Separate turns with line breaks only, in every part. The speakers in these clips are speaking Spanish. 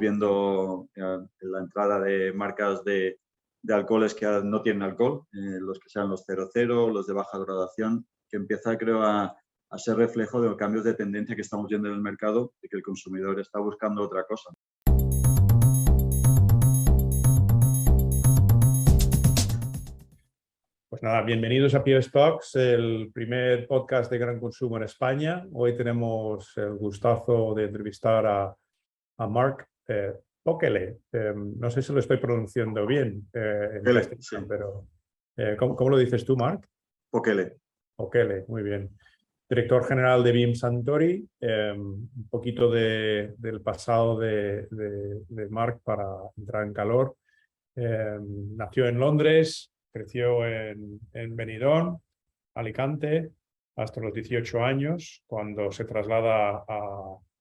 viendo la entrada de marcas de alcoholes que no tienen alcohol, los que sean los 00, los de baja graduación, que empieza, creo, a ser reflejo de los cambios de tendencia que estamos viendo en el mercado y que el consumidor está buscando otra cosa.
Pues nada, bienvenidos a POS Talks, el primer podcast de gran consumo en España. Hoy tenemos el gustazo de entrevistar a Mark Pokele. No sé si lo estoy pronunciando bien en castellano,
sí.
pero ¿cómo lo dices tú, Mark?
Pokele.
Pokele, muy bien. Director general de BIM Suntory. Un poquito del pasado de Mark para entrar en calor. Nació en Londres, creció en Benidorm, Alicante, hasta los 18 años, cuando se traslada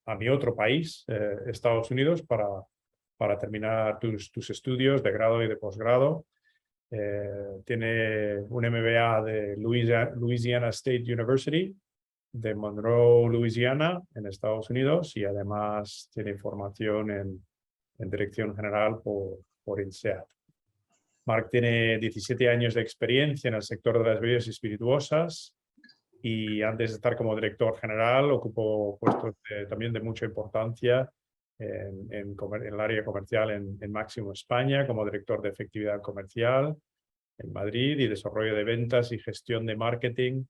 a mi otro país, Estados Unidos, para terminar tus estudios de grado y de posgrado. Tiene un MBA de Louisiana State University, de Monroe, Louisiana, en Estados Unidos, y además tiene formación en dirección general por INSEAD. Mark tiene 17 años de experiencia en el sector de las bebidas espirituosas y antes de estar como director general ocupó puestos también de mucha importancia en el área comercial en Máximo España, como director de efectividad comercial en Madrid y desarrollo de ventas y gestión de marketing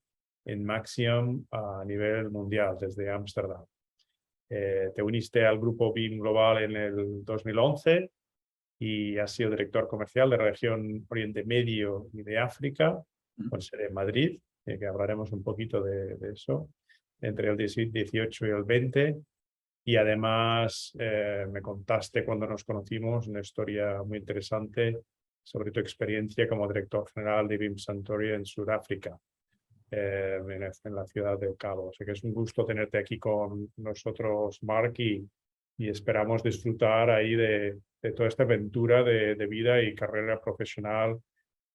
en Maxim a nivel mundial desde Ámsterdam. Te uniste al grupo BIM Global en el 2011 y has sido director comercial de la región Oriente Medio y de África, con sede en Madrid, que hablaremos un poquito de eso, entre el 18 y el 20. Y además me contaste cuando nos conocimos una historia muy interesante sobre tu experiencia como director general de BIM Suntory en Sudáfrica, en la ciudad de El Cabo. O sea que es un gusto tenerte aquí con nosotros, Mark, y esperamos disfrutar ahí de toda esta aventura de vida y carrera profesional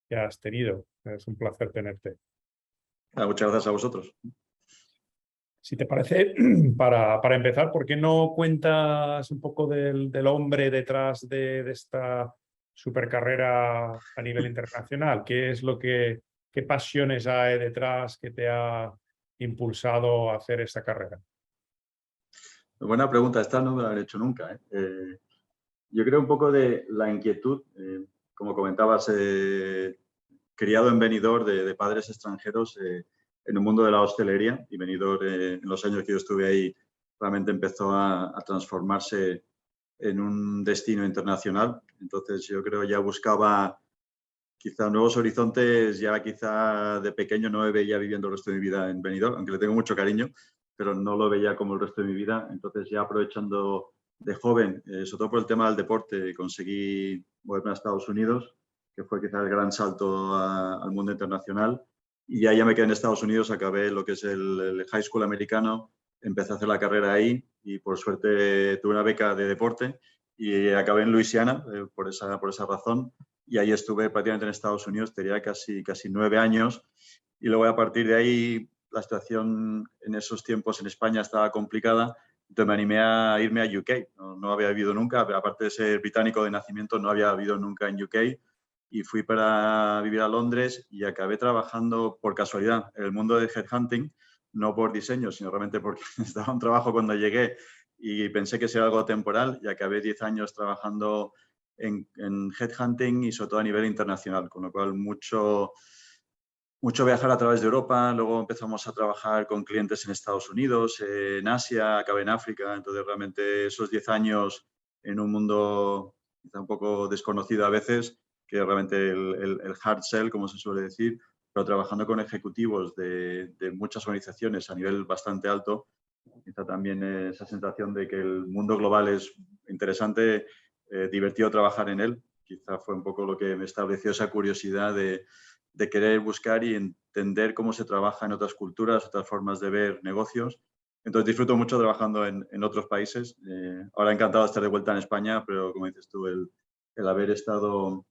que has tenido. Es un placer tenerte.
Muchas gracias a vosotros.
Si te parece, para empezar, ¿por qué no cuentas un poco del hombre detrás de esta supercarrera a nivel internacional? ¿Qué pasiones hay detrás que te ha impulsado a hacer esta carrera?
Buena pregunta, esta no me la han hecho nunca. Yo creo un poco de la inquietud, como comentabas, criado en Benidorm de padres extranjeros en el mundo de la hostelería, y Benidorm en los años que yo estuve ahí realmente empezó a transformarse en un destino internacional. Entonces yo creo ya buscaba quizá nuevos horizontes, ya quizá de pequeño no me veía viviendo el resto de mi vida en Benidorm, aunque le tengo mucho cariño, pero no lo veía como el resto de mi vida. Entonces ya aprovechando de joven, sobre todo por el tema del deporte, conseguí moverme a Estados Unidos, que fue quizá el gran salto al mundo internacional. Y ya me quedé en Estados Unidos, acabé lo que es el high school americano, empecé a hacer la carrera ahí y por suerte tuve una beca de deporte y acabé en Luisiana por esa razón. Y ahí estuve prácticamente en Estados Unidos, tenía casi 9 años. Y luego a partir de ahí la situación en esos tiempos en España estaba complicada. Entonces me animé a irme a UK. No había vivido nunca, aparte de ser británico de nacimiento, no había vivido nunca en UK. Y fui para vivir a Londres y acabé trabajando por casualidad en el mundo de headhunting, no por diseño, sino realmente porque estaba un trabajo cuando llegué y pensé que sería algo temporal, y acabé 10 años trabajando en headhunting y sobre todo a nivel internacional, con lo cual mucho viajar a través de Europa. Luego empezamos a trabajar con clientes en Estados Unidos, en Asia, acabé en África. Entonces realmente esos 10 años en un mundo quizá un poco desconocido a veces, que realmente el hard sell, como se suele decir, pero trabajando con ejecutivos de muchas organizaciones a nivel bastante alto, quizá también esa sensación de que el mundo global es interesante, divertido trabajar en él. Quizá fue un poco lo que me estableció esa curiosidad de querer buscar y entender cómo se trabaja en otras culturas, otras formas de ver negocios. Entonces disfruto mucho trabajando en otros países. Ahora encantado de estar de vuelta en España, pero como dices tú, el haber estado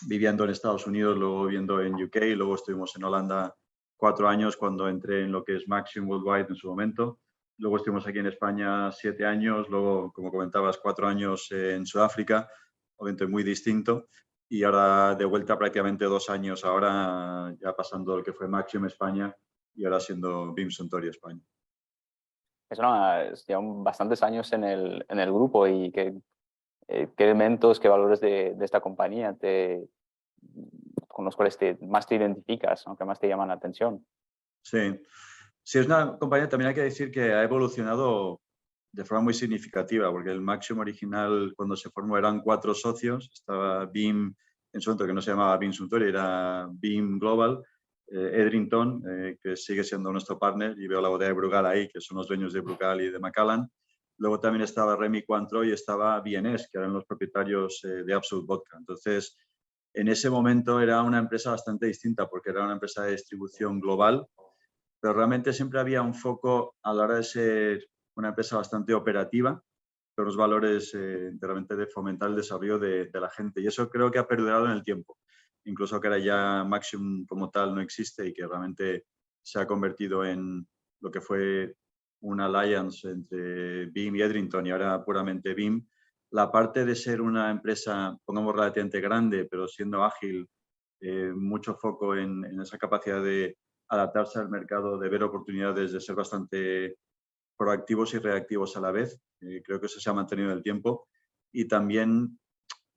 viviendo en Estados Unidos, luego viviendo en UK, y luego estuvimos en Holanda 4 años cuando entré en lo que es Maxim Worldwide en su momento. luego estuvimos aquí en España 7 años, luego, como comentabas, 4 años en Sudáfrica, obviamente muy distinto, y ahora de vuelta prácticamente 2 años ahora, ya pasando lo que fue Maxium España y ahora siendo BIM Suntory España.
Llevan bastantes años en el grupo y qué elementos, qué valores de esta compañía con los cuales más te identificas, ¿no? Que más te llaman la atención.
Sí. Sí, es una compañía, también hay que decir que ha evolucionado de forma muy significativa, porque el Maxium original, cuando se formó, eran 4 socios. Estaba BIM, en su momento que no se llamaba BIM Suntory, era BIM Global, Edrington, que sigue siendo nuestro partner, y veo la bodega de Brugal ahí, que son los dueños de Brugal y de Macallan. Luego también estaba Remy Cointreau y estaba BNS, que eran los propietarios de Absolut Vodka. Entonces, en ese momento era una empresa bastante distinta, porque era una empresa de distribución global, pero realmente siempre había un foco a la hora de ser una empresa bastante operativa, pero los valores realmente de fomentar el desarrollo de la gente. Y eso creo que ha perdurado en el tiempo. Incluso que ahora ya Maxium como tal no existe y que realmente se ha convertido en lo que fue una alliance entre BIM y Edrington y ahora puramente BIM. La parte de ser una empresa, pongamos relativamente grande, pero siendo ágil, mucho foco en esa capacidad de adaptarse al mercado, de ver oportunidades, de ser bastante proactivos y reactivos a la vez. Creo que eso se ha mantenido en el tiempo. Y también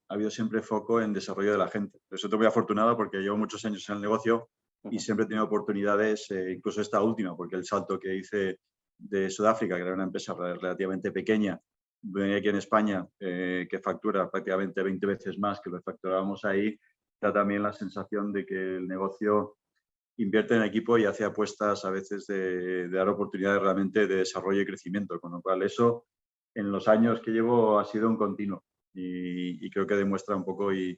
ha habido siempre foco en desarrollo de la gente. Por eso estoy muy afortunado porque llevo muchos años en el negocio y siempre he tenido oportunidades, incluso esta última, porque el salto que hice de Sudáfrica, que era una empresa relativamente pequeña, venía aquí en España, que factura prácticamente 20 veces más que lo que facturábamos ahí, da también la sensación de que el negocio invierte en equipo y hace apuestas a veces de dar oportunidades realmente de desarrollo y crecimiento, con lo cual eso en los años que llevo ha sido un continuo y creo que demuestra un poco y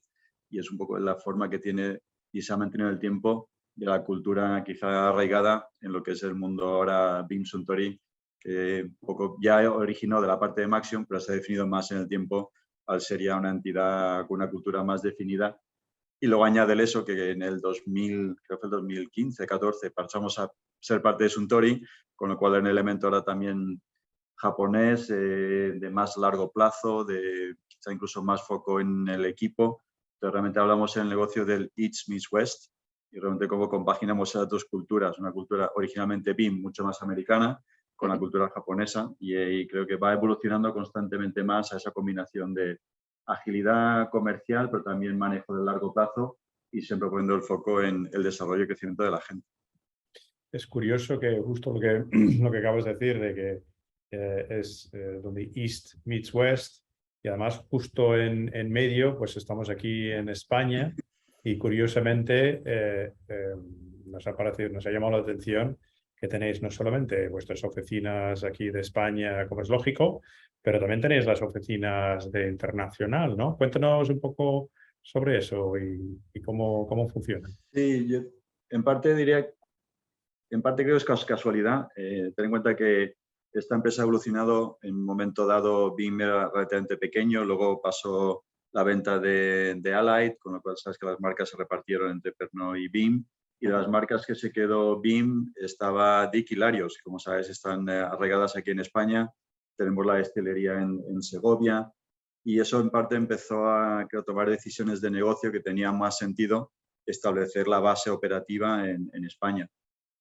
es un poco la forma que tiene y se ha mantenido en el tiempo de la cultura quizá arraigada en lo que es el mundo ahora BIM Suntory, que un poco ya originó de la parte de Maxium, pero se ha definido más en el tiempo al ser ya una entidad con una cultura más definida. Y luego añade eso que en el 2000, creo que fue el 2015, 14, pasamos a ser parte de Suntory, con lo cual hay un elemento ahora también japonés, de más largo plazo, de quizá incluso más foco en el equipo. Entonces, realmente hablamos en el negocio del East meets West y realmente cómo compaginamos esas dos culturas, una cultura originalmente BIM, mucho más americana, con la cultura japonesa y creo que va evolucionando constantemente más a esa combinación de agilidad comercial, pero también manejo de largo plazo y siempre poniendo el foco en el desarrollo y crecimiento de la gente.
Es curioso que justo lo que acabas de decir, de que es donde East meets West, y además justo en medio, pues estamos aquí en España y curiosamente nos ha llamado la atención que tenéis no solamente vuestras oficinas aquí de España, como es lógico, pero también tenéis las oficinas de internacional, ¿no? Cuéntanos un poco sobre eso y cómo funcionan.
Sí, yo en parte diría, en parte creo que es casualidad. Ten en cuenta que esta empresa ha evolucionado en un momento dado. BIM era relativamente pequeño, luego pasó la venta de Allied, con lo cual sabes que las marcas se repartieron entre Pernod y BIM. Y de las marcas que se quedó BIM estaba Dick y Larios, que como sabes están arraigadas aquí en España. Tenemos la destilería en Segovia y eso en parte empezó a tomar decisiones de negocio que tenían más sentido establecer la base operativa en España.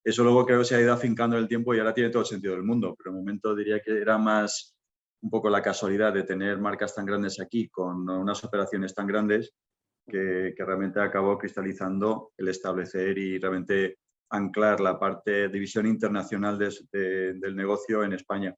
Eso luego creo que se ha ido afincando en el tiempo y ahora tiene todo el sentido del mundo, pero en un momento diría que era más un poco la casualidad de tener marcas tan grandes aquí con unas operaciones tan grandes que realmente acabó cristalizando el establecer y realmente anclar la parte de visión internacional del negocio en España.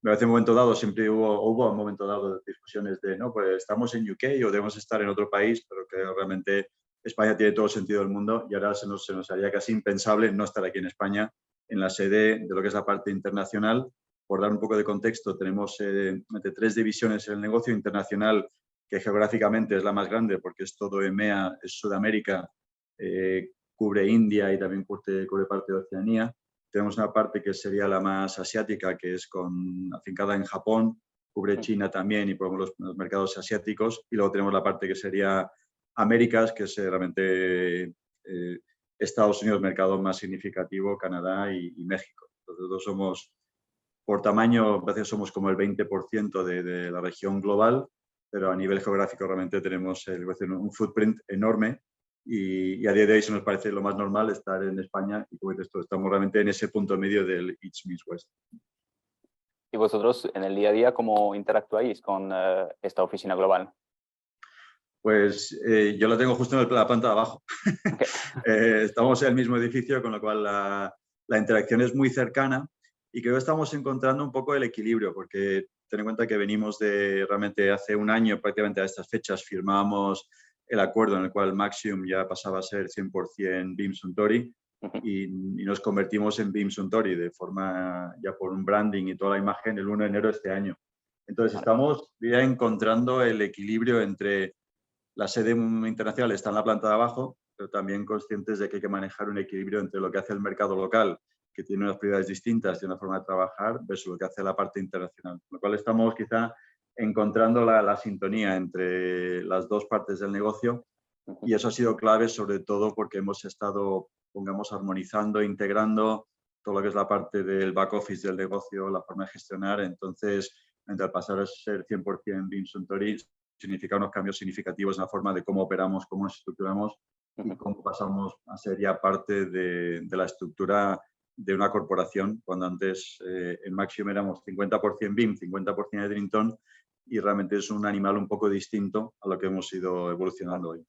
Me parece un momento dado, siempre hubo un momento dado de discusiones de, no, pues estamos en UK o debemos estar en otro país, pero que realmente España tiene todo el sentido del mundo y ahora se nos haría casi impensable no estar aquí en España, en la sede de lo que es la parte internacional. Por dar un poco de contexto, tenemos 3 divisiones en el negocio internacional, que geográficamente es la más grande porque es todo EMEA, es Sudamérica, cubre India y también cubre parte de Oceanía. Tenemos una parte que sería la más asiática, que es afincada en Japón, cubre China también y por los mercados asiáticos. Y luego tenemos la parte que sería Américas, que es realmente Estados Unidos, mercado más significativo, Canadá y México. Nosotros somos Por tamaño, a veces somos como el 20% de la región global, pero a nivel geográfico realmente tenemos un footprint enorme y a día de hoy se nos parece lo más normal estar en España y como dices tú, estamos realmente en ese punto medio del East meets West.
¿Y vosotros en el día a día cómo interactuáis con esta oficina global?
Pues yo la tengo justo en la planta de abajo.
Okay.
Estamos en el mismo edificio, con lo cual la interacción es muy cercana y creo que estamos encontrando un poco el equilibrio, porque ten en cuenta que venimos de realmente hace un año, prácticamente a estas fechas, firmamos el acuerdo en el cual Maxium ya pasaba a ser 100% BIM Suntory y nos convertimos en BIM Suntory de forma ya por un branding y toda la imagen el 1 de enero de este año. Entonces estamos ya encontrando el equilibrio entre la sede internacional está en la planta de abajo, pero también conscientes de que hay que manejar un equilibrio entre lo que hace el mercado local, que tiene unas prioridades distintas y una forma de trabajar, versus lo que hace la parte internacional. Con lo cual estamos quizá encontrando la sintonía entre las dos partes del negocio y eso ha sido clave sobre todo porque hemos estado, pongamos, armonizando, integrando todo lo que es la parte del back office del negocio, la forma de gestionar. Entonces, al pasar a ser 100% BIM Suntory, significa unos cambios significativos en la forma de cómo operamos, cómo nos estructuramos y cómo pasamos a ser ya parte de la estructura de una corporación, cuando antes en Maxium éramos 50% BIM, 50% Edrington, y realmente es un animal un poco distinto a lo que hemos ido evolucionando hoy.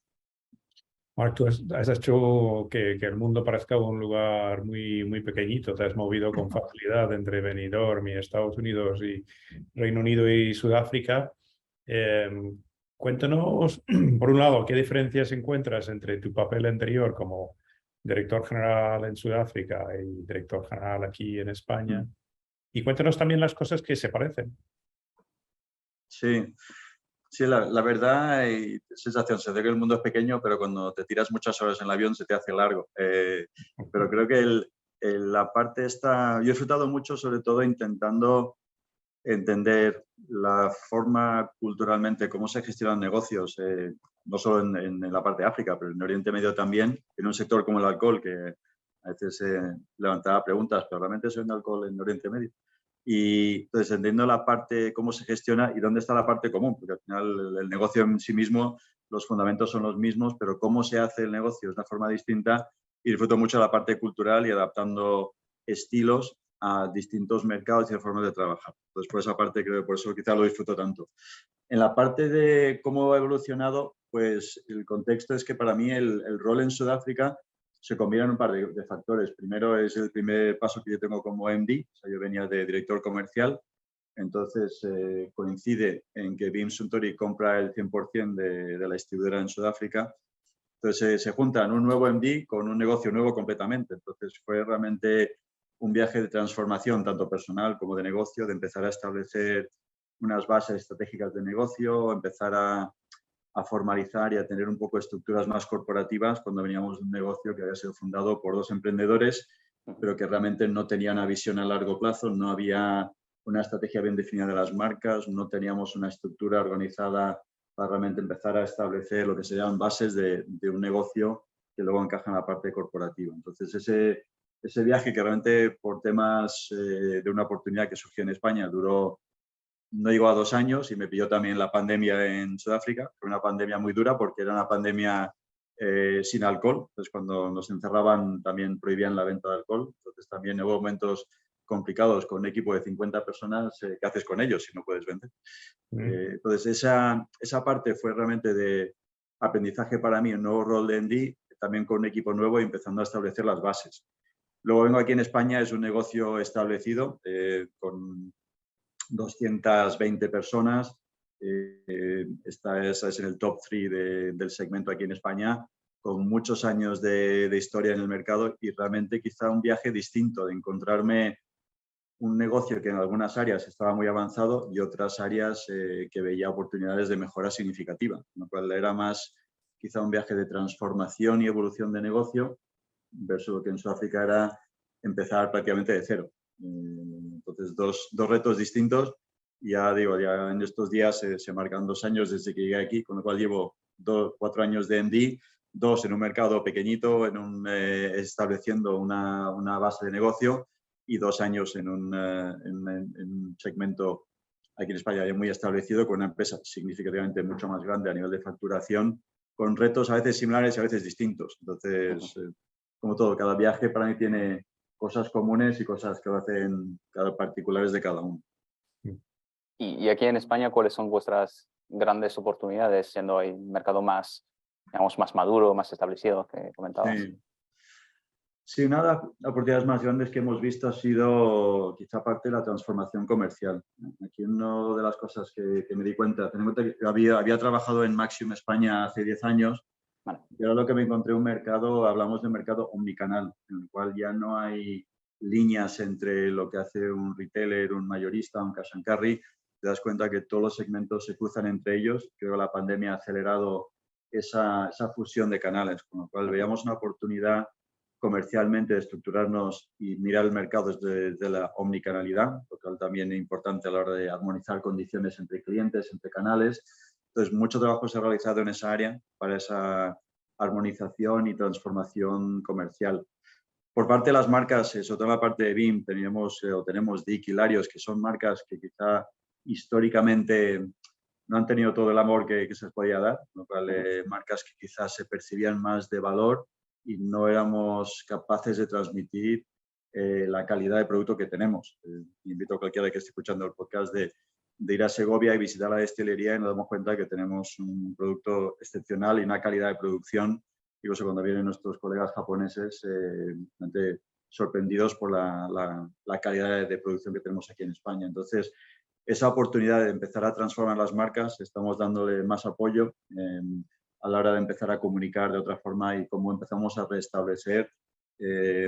Marc, tú has hecho que el mundo parezca un lugar muy pequeñito. Te has movido con facilidad entre Benidorm y Estados Unidos y Reino Unido y Sudáfrica. Cuéntanos, por un lado, ¿qué diferencias encuentras entre tu papel anterior como director general en Sudáfrica y director general aquí en España? Y cuéntanos también las cosas que se parecen.
Sí. Sí, la verdad, sensación, se ve que el mundo es pequeño, pero cuando te tiras muchas horas en el avión se te hace largo. Pero creo que la parte esta, yo he disfrutado mucho, sobre todo intentando entender la forma culturalmente, cómo se gestionan negocios, no solo en la parte de África, pero en Oriente Medio también, en un sector como el alcohol, que a veces levantaba preguntas, pero realmente se vende alcohol en Oriente Medio. Y entonces, entendiendo la parte, cómo se gestiona y dónde está la parte común, porque al final el negocio en sí mismo, los fundamentos son los mismos, pero cómo se hace el negocio es de una forma distinta y disfruto mucho la parte cultural y adaptando estilos a distintos mercados y formas de trabajar. Entonces, por esa parte, creo que por eso quizá lo disfruto tanto. En la parte de cómo ha evolucionado, pues el contexto es que para mí el rol en Sudáfrica se combina en un par de factores. Primero es el primer paso que yo tengo como MD, o sea, yo venía de director comercial, entonces coincide en que BIM Suntory compra el 100% de la distribuidora en Sudáfrica. Entonces se juntan un nuevo MD con un negocio nuevo completamente. Entonces fue realmente un viaje de transformación, tanto personal como de negocio, de empezar a establecer unas bases estratégicas de negocio, empezar a formalizar y a tener un poco de estructuras más corporativas cuando veníamos de un negocio que había sido fundado por dos emprendedores, pero que realmente no tenían una visión a largo plazo, no había una estrategia bien definida de las marcas, no teníamos una estructura organizada para realmente empezar a establecer lo que serían bases de un negocio que luego encaja en la parte corporativa. Entonces, ese viaje que realmente por temas de una oportunidad que surgió en España duró, no llegó a 2 años y me pilló también la pandemia en Sudáfrica. Fue una pandemia muy dura porque era una pandemia sin alcohol. Entonces, cuando nos encerraban también prohibían la venta de alcohol. Entonces, también hubo momentos complicados con un equipo de 50 personas. ¿Qué haces con ellos si no puedes vender? Entonces, esa parte fue realmente de aprendizaje para mí, un nuevo rol de MD, también con un equipo nuevo y empezando a establecer las bases. Luego vengo aquí en España, es un negocio establecido con 220 personas. Esta es en el top 3 del segmento aquí en España, con muchos años de historia en el mercado y realmente quizá un viaje distinto de encontrarme un negocio que en algunas áreas estaba muy avanzado y otras áreas que veía oportunidades de mejora significativa, lo cual era más quizá un viaje de transformación y evolución de negocio versus lo que en Sudáfrica era empezar prácticamente de cero. Entonces, dos retos distintos. Ya digo, ya en estos días se marcan 2 años desde que llegué aquí, con lo cual llevo 4 años de MD, 2 en un mercado pequeñito, estableciendo una base de negocio y 2 años en un segmento aquí en España ya muy establecido, con una empresa significativamente mucho más grande a nivel de facturación, con retos a veces similares y a veces distintos. Entonces, como todo, cada viaje para mí tiene cosas comunes y cosas que lo hacen cada particulares de cada uno.
Y aquí en España, ¿cuáles son vuestras grandes oportunidades, siendo el mercado más, digamos, más maduro, más establecido que comentabas?
Sí. Sí, una de las oportunidades más grandes que hemos visto ha sido quizá parte de la transformación comercial. Aquí una de las cosas que me di cuenta, ten en cuenta que había trabajado en Maxium España hace 10 años,
Vale.
y ahora lo que me encontré un mercado, hablamos de un mercado omnicanal, en el cual ya no hay líneas entre lo que hace un retailer, un mayorista, un cash and carry. Te das cuenta que todos los segmentos se cruzan entre ellos. Creo que la pandemia ha acelerado esa fusión de canales, con lo cual veíamos una oportunidad comercialmente de estructurarnos y mirar el mercado desde la omnicanalidad, lo cual también es importante a la hora de armonizar condiciones entre clientes, entre canales. Entonces, mucho trabajo se ha realizado en esa área para esa armonización y transformación comercial. Por parte de las marcas, sobre todo en la parte de BIM, tenemos Dick y Larios, que son marcas que quizá históricamente no han tenido todo el amor que se les podía dar, lo cual, marcas que quizás se percibían más de valor y no éramos capaces de transmitir la calidad de producto que tenemos. Invito a cualquiera que esté escuchando el podcast de ir a Segovia y visitar la destilería y nos damos cuenta que tenemos un producto excepcional y una calidad de producción. Incluso cuando vienen nuestros colegas japoneses, sorprendidos por la calidad de producción que tenemos aquí en España. Entonces, esa oportunidad de empezar a transformar las marcas, estamos dándole más apoyo a la hora de empezar a comunicar de otra forma y cómo empezamos a restablecer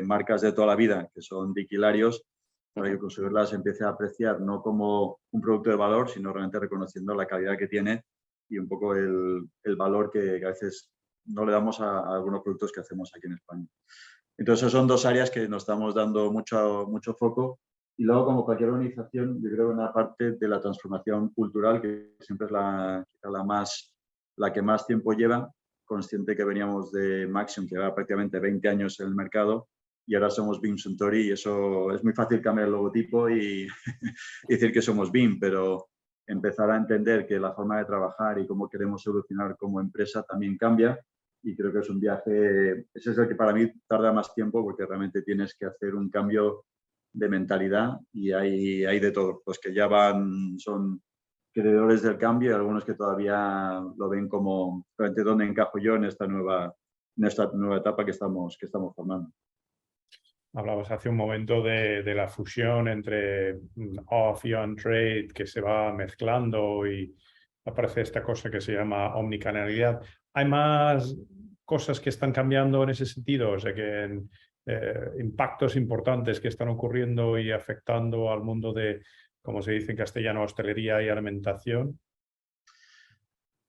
marcas de toda la vida, que son Dick y Larios, para que el consumidor las empiece a apreciar no como un producto de valor, sino realmente reconociendo la calidad que tiene y un poco el valor que a veces no le damos a algunos productos que hacemos aquí en España. Entonces, son dos áreas que nos estamos dando mucho foco. Y luego, como cualquier organización, yo creo que una parte de la transformación cultural, que siempre es la que más tiempo lleva, consciente que veníamos de Maxium, que lleva prácticamente 20 años en el mercado, y ahora somos BIM Suntory, y eso es muy fácil cambiar el logotipo y decir que somos BIM, pero empezar a entender que la forma de trabajar y cómo queremos evolucionar como empresa también cambia. Y creo que es un viaje, ese es el que para mí tarda más tiempo, porque realmente tienes que hacer un cambio de mentalidad y hay de todo. Los que ya son creadores del cambio y algunos que todavía lo ven como realmente dónde encajo yo en esta nueva etapa que estamos formando.
Hablabas hace un momento de la fusión entre off y on-trade que se va mezclando y aparece esta cosa que se llama omnicanalidad. ¿Hay más cosas que están cambiando en ese sentido? O sea, que impactos importantes que están ocurriendo y afectando al mundo de, como se dice en castellano, hostelería y alimentación.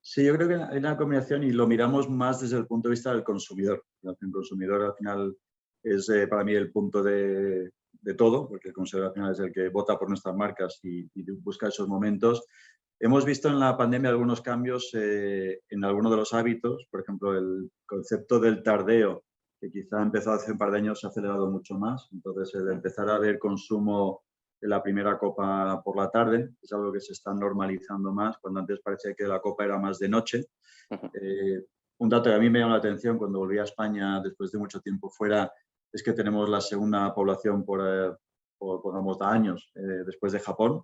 Sí, yo creo que hay una combinación y lo miramos más desde el punto de vista del consumidor. El consumidor al final es para mí el punto de todo, porque el consumidor al final es el que vota por nuestras marcas y busca esos momentos. Hemos visto en la pandemia algunos cambios en algunos de los hábitos, por ejemplo, el concepto del tardeo, que quizá empezó hace un par de años, se ha acelerado mucho más. Entonces, el empezar a ver consumo de la primera copa por la tarde es algo que se está normalizando más, cuando antes parecía que la copa era más de noche. Un dato que a mí me llamó la atención cuando volví a España después de mucho tiempo fuera es que tenemos la segunda población por años después de Japón.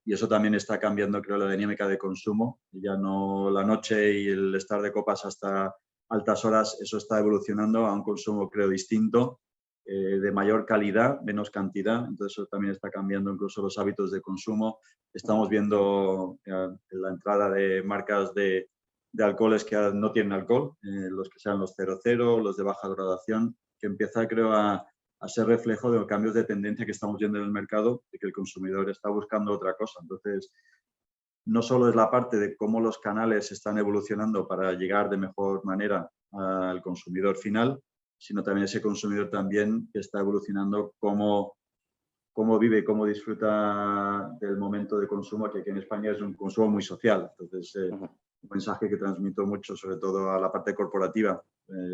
Y eso también está cambiando, creo, la dinámica de consumo. Ya no la noche y el estar de copas hasta altas horas, eso está evolucionando a un consumo, creo, distinto, de mayor calidad, menos cantidad. Entonces, eso también está cambiando incluso los hábitos de consumo. Estamos viendo la entrada de marcas de alcoholes que no tienen alcohol, los que sean los 0,0, los de baja graduación, que empieza, creo, a ser reflejo de los cambios de tendencia que estamos viendo en el mercado, de que el consumidor está buscando otra cosa. Entonces, no solo es la parte de cómo los canales están evolucionando para llegar de mejor manera al consumidor final, sino también ese consumidor también que está evolucionando cómo vive y cómo disfruta del momento de consumo, que aquí en España es un consumo muy social. Entonces, un mensaje que transmito mucho, sobre todo a la parte corporativa,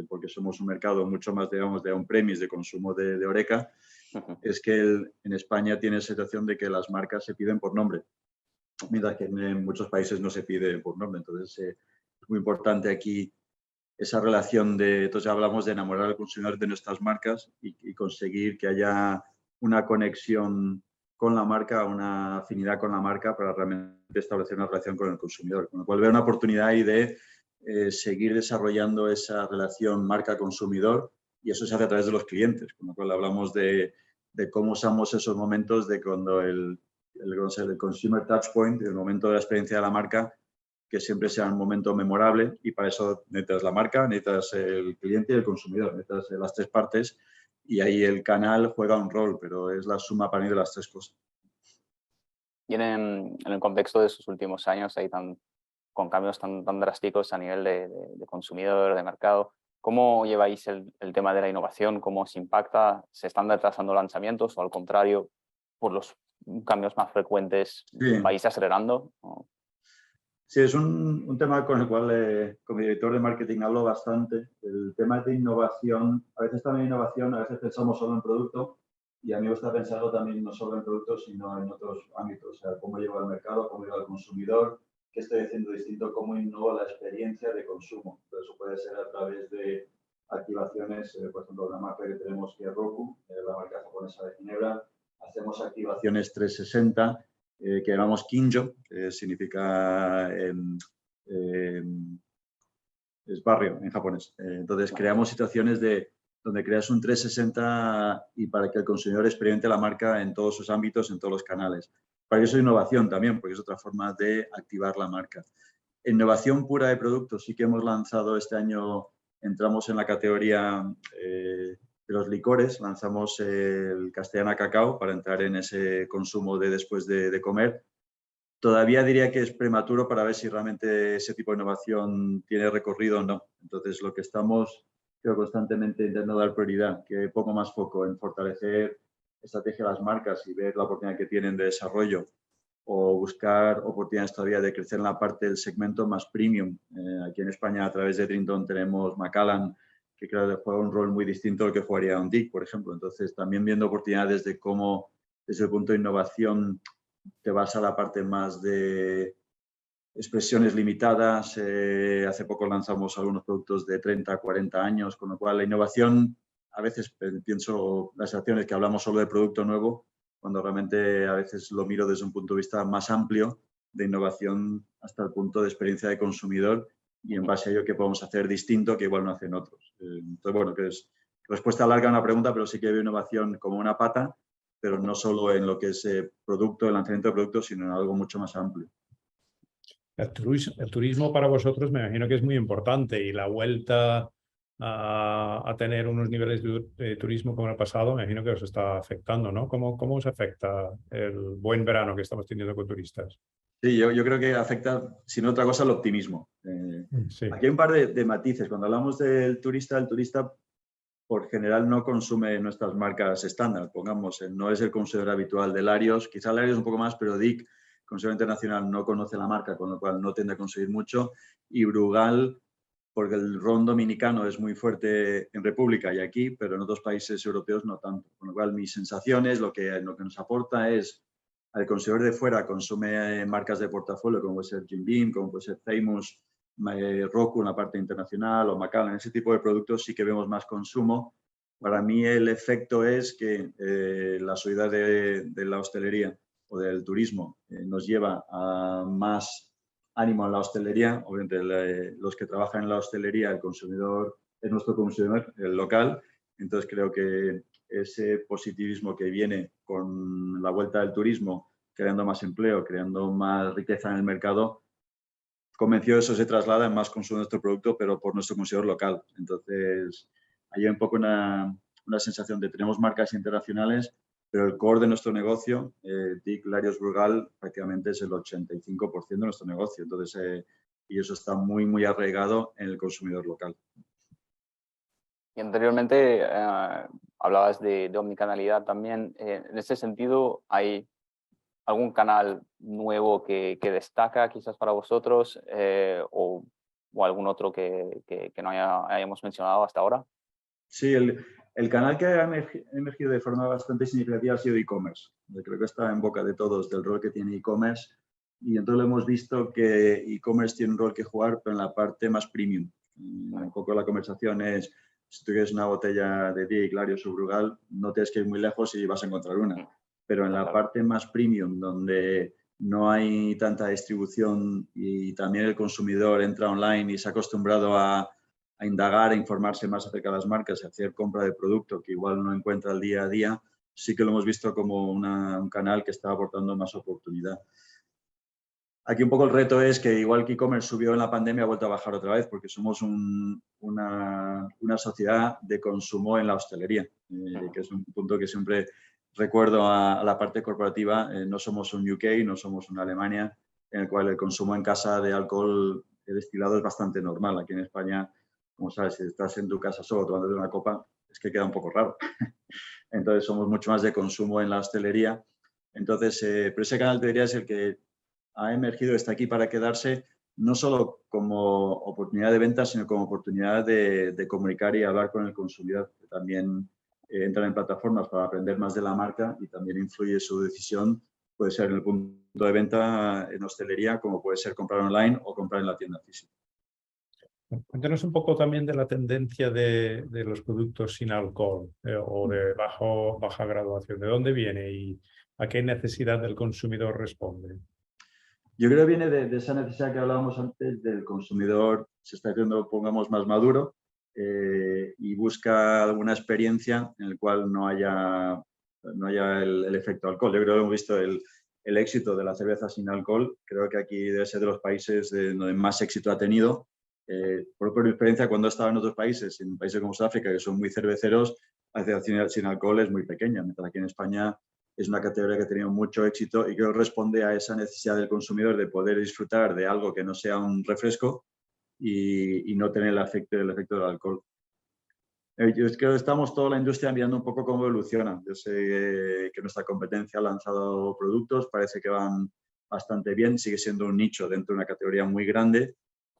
porque somos un mercado mucho más, digamos, de on-premise, de consumo de Horeca, es que en España tiene la situación de que las marcas se piden por nombre, mientras que en muchos países no se pide por nombre. Entonces, es muy importante aquí esa relación de, entonces hablamos de enamorar al consumidor de nuestras marcas y conseguir que haya una conexión con la marca, una afinidad con la marca para realmente establecer una relación con el consumidor. Con lo cual veo una oportunidad ahí de seguir desarrollando esa relación marca-consumidor y eso se hace a través de los clientes. Con lo cual hablamos de cómo usamos esos momentos de cuando el consumer touch point, el momento de la experiencia de la marca, que siempre sea un momento memorable y para eso necesitas la marca, necesitas el cliente y el consumidor, necesitas las tres partes y ahí el canal juega un rol, pero es la suma para mí de las tres cosas.
Y en el contexto de estos últimos años, ahí con cambios tan drásticos a nivel de consumidor, de mercado, ¿cómo lleváis el tema de la innovación? ¿Cómo os impacta? ¿Se están retrasando lanzamientos o al contrario, por los cambios más frecuentes, vais acelerando?
Sí, es un tema con el cual como director de marketing hablo bastante. El tema de innovación, a veces también innovación, a veces pensamos solo en producto y a mí me gusta pensarlo también no solo en productos, sino en otros ámbitos. O sea, cómo llevo al mercado, cómo llevo al consumidor, qué estoy haciendo distinto, cómo innovo la experiencia de consumo. Entonces, eso puede ser a través de activaciones, por ejemplo, una marca que tenemos que es Roku, la marca japonesa de Ginebra. Hacemos activaciones 360 que llamamos Kinjo, que significa es barrio en japonés. Entonces, creamos situaciones donde creas un 360 y para que el consumidor experimente la marca en todos sus ámbitos, en todos los canales. Para eso es innovación también, porque es otra forma de activar la marca. Innovación pura de productos, sí que hemos lanzado este año, entramos en la categoría de los licores, lanzamos el Castellana Cacao para entrar en ese consumo de después de comer. Todavía diría que es prematuro para ver si realmente ese tipo de innovación tiene recorrido o no. Entonces, lo que estamos, creo, constantemente intentando dar prioridad, que pongo más foco en fortalecer estrategia de las marcas y ver la oportunidad que tienen de desarrollo o buscar oportunidades todavía de crecer en la parte del segmento más premium. Aquí en España, a través de Trinton, tenemos Macallan, que creo que juega un rol muy distinto al que jugaría un Dick, por ejemplo. Entonces, también viendo oportunidades de cómo, desde el punto de innovación, te vas a la parte más de expresiones limitadas. Hace poco lanzamos algunos productos de 30 a 40 años, con lo cual la innovación, a veces pienso las acciones que hablamos solo de producto nuevo, cuando realmente a veces lo miro desde un punto de vista más amplio de innovación hasta el punto de experiencia de consumidor y en base a ello qué podemos hacer distinto que igual no hacen otros. Entonces, bueno, que es respuesta larga a una pregunta, pero sí que veo innovación como una pata, pero no solo en lo que es producto, el lanzamiento de productos, sino en algo mucho más amplio.
El turismo para vosotros me imagino que es muy importante y la vuelta a tener unos niveles de turismo como en el pasado, me imagino que os está afectando, ¿no? ¿Cómo os afecta el buen verano que estamos teniendo con turistas?
Sí, yo creo que afecta, si no otra cosa, el optimismo.
Sí.
Aquí hay un par de matices. Cuando hablamos del turista, el turista por general no consume nuestras marcas estándar. Pongamos, no es el consumidor habitual de Larios, quizá Larios un poco más, pero Dick, consumidor internacional, no conoce la marca, con lo cual no tiende a consumir mucho. Y Brugal, porque el ron dominicano es muy fuerte en República y aquí, pero en otros países europeos no tanto. Con lo cual, mis sensaciones, lo que nos aporta es al consumidor de fuera consume marcas de portafolio como puede ser Jim Beam, como puede ser Famous, Roku, una parte internacional, o Macallan, ese tipo de productos sí que vemos más consumo. Para mí el efecto es que la subida de la hostelería o del turismo nos lleva a más ánimo en la hostelería. Obviamente los que trabajan en la hostelería, el consumidor es nuestro consumidor, el local. Entonces creo que ese positivismo que viene con la vuelta del turismo, creando más empleo, creando más riqueza en el mercado, convencido eso se traslada en más consumo de nuestro producto, pero por nuestro consumidor local. Entonces, hay un poco una sensación de tenemos marcas internacionales, pero el core de nuestro negocio, Dick, Larios, Brugal, prácticamente es el 85% de nuestro negocio. Entonces, y eso está muy, muy arraigado en el consumidor local.
Y anteriormente hablabas de omnicanalidad también. En ese sentido, ¿hay algún canal nuevo que destaca quizás para vosotros o algún otro que no hayamos mencionado hasta ahora?
Sí, El canal que ha emergido de forma bastante significativa ha sido e-commerce. Creo que está en boca de todos del rol que tiene e-commerce y entonces hemos visto que e-commerce tiene un rol que jugar, pero en la parte más premium. Un poco la conversación es, si tú quieres una botella de Via Clarios o Brugal, no tienes que ir muy lejos y vas a encontrar una. Pero en la parte más premium, donde no hay tanta distribución y también el consumidor entra online y se ha acostumbrado a indagar, a informarse más acerca de las marcas, a hacer compra de producto que igual no encuentra el día a día, sí que lo hemos visto como un canal que está aportando más oportunidad. Aquí un poco el reto es que igual que e-commerce subió en la pandemia, ha vuelto a bajar otra vez porque somos una sociedad de consumo en la hostelería, que es un punto que siempre recuerdo a la parte corporativa. No somos un UK, no somos una Alemania, en el cual el consumo en casa de alcohol destilado es bastante normal. Aquí en España, como sabes, si estás en tu casa solo tomándote una copa, es que queda un poco raro. Entonces somos mucho más de consumo en la hostelería. Entonces, pero ese canal te diría es el que ha emergido, está aquí para quedarse, no solo como oportunidad de venta, sino como oportunidad de comunicar y hablar con el consumidor, que también entran en plataformas para aprender más de la marca y también influye su decisión, puede ser en el punto de venta en hostelería, como puede ser comprar online o comprar en la tienda física.
Cuéntanos un poco también de la tendencia de los productos sin alcohol o de baja graduación. ¿De dónde viene y a qué necesidad del consumidor responde?
Yo creo que viene de esa necesidad que hablábamos antes del consumidor, se está haciendo, pongamos, más maduro y busca alguna experiencia en la cual no haya el efecto alcohol. Yo creo que hemos visto el éxito de la cerveza sin alcohol. Creo que aquí debe ser de los países donde más éxito ha tenido. Por mi experiencia, cuando he estado en otros países, en países como Sudáfrica, que son muy cerveceros, la cerveza sin alcohol es muy pequeña, mientras aquí en España es una categoría que ha tenido mucho éxito y que responde a esa necesidad del consumidor de poder disfrutar de algo que no sea un refresco y no tener el efecto del alcohol. Yo creo que estamos toda la industria mirando un poco cómo evoluciona. Yo sé que nuestra competencia ha lanzado productos, parece que van bastante bien, sigue siendo un nicho dentro de una categoría muy grande,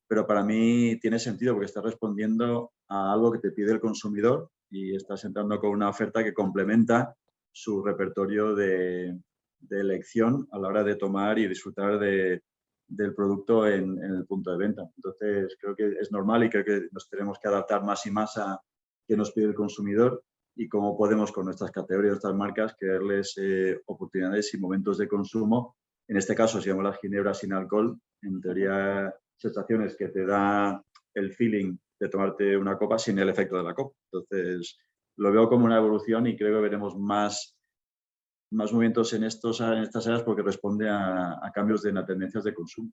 pero para mí tiene sentido porque está respondiendo a algo que te pide el consumidor y estás entrando con una oferta que complementa su repertorio de elección a la hora de tomar y disfrutar del producto en el punto de venta. Entonces, creo que es normal y creo que nos tenemos que adaptar más y más a qué nos pide el consumidor y cómo podemos con nuestras categorías, nuestras marcas, crearles oportunidades y momentos de consumo. En este caso, si vemos las ginebras sin alcohol, en teoría, sensaciones que te da el feeling de tomarte una copa sin el efecto de la copa. Entonces, lo veo como una evolución y creo que veremos más movimientos en estas áreas porque responde a cambios de tendencias de consumo.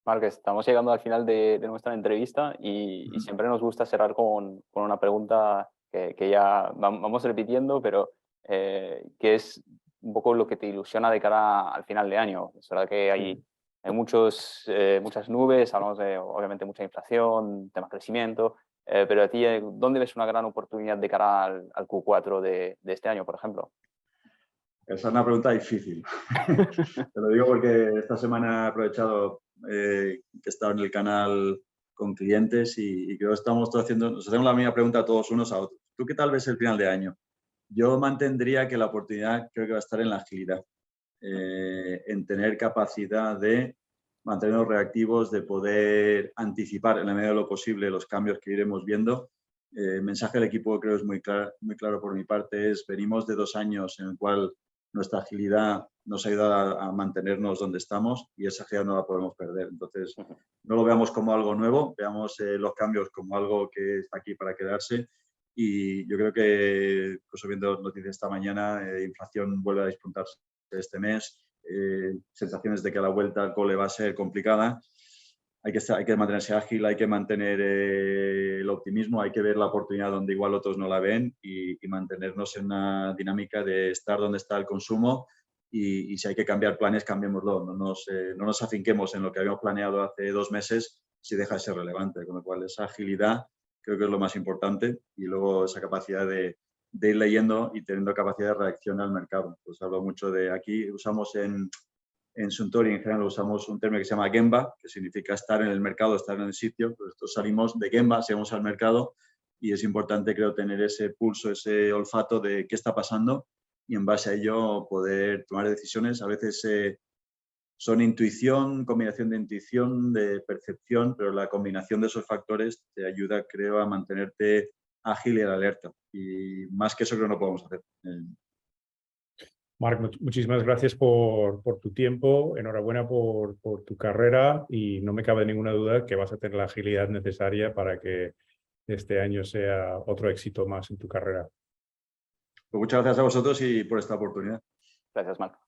Márquez, estamos llegando al final de nuestra entrevista y siempre nos gusta cerrar con una pregunta que ya vamos repitiendo, pero que es un poco lo que te ilusiona de cara al final de año. Es verdad que hay muchas nubes, hablamos de obviamente mucha inflación, tema crecimiento, pero a ti, ¿dónde ves una gran oportunidad de cara al Q4 de este año, por ejemplo?
Esa es una pregunta difícil. Te lo digo porque esta semana he aprovechado que he estado en el canal con clientes y creo que estamos todos nos hacemos la misma pregunta a todos unos a otros. ¿Tú qué tal ves el final de año? Yo mantendría que la oportunidad creo que va a estar en la agilidad, en tener capacidad de mantenernos reactivos, de poder anticipar en la medida de lo posible los cambios que iremos viendo. El mensaje del equipo creo es muy claro por mi parte, venimos de 2 años en el cual nuestra agilidad nos ha ayudado a mantenernos donde estamos y esa agilidad no la podemos perder. Entonces, no lo veamos como algo nuevo, veamos los cambios como algo que está aquí para quedarse y yo creo que, incluso viendo noticias esta mañana, inflación vuelve a despuntarse este mes, sensaciones de que la vuelta al cole va a ser complicada. Hay que mantenerse ágil, hay que mantener el optimismo, hay que ver la oportunidad donde igual otros no la ven y mantenernos en una dinámica de estar donde está el consumo y si hay que cambiar planes, cambiémoslo. No nos afinquemos en lo que habíamos planeado hace 2 meses si deja de ser relevante. Con lo cual, esa agilidad creo que es lo más importante y luego esa capacidad de ir leyendo y teniendo capacidad de reacción al mercado. Pues hablo mucho de aquí, usamos en Suntory en general usamos un término que se llama Gemba, que significa estar en el mercado, estar en el sitio. Pues nosotros salimos de Gemba, salimos al mercado y es importante, creo, tener ese pulso, ese olfato de qué está pasando y en base a ello poder tomar decisiones. A veces son intuición, combinación de intuición, de percepción, pero la combinación de esos factores te ayuda, creo, a mantenerte ágil y alerta. Y más que eso creo que no podemos hacer.
Marc, muchísimas gracias por tu tiempo, enhorabuena por tu carrera y no me cabe ninguna duda que vas a tener la agilidad necesaria para que este año sea otro éxito más en tu carrera.
Pues muchas gracias a vosotros y por esta oportunidad.
Gracias, Marc.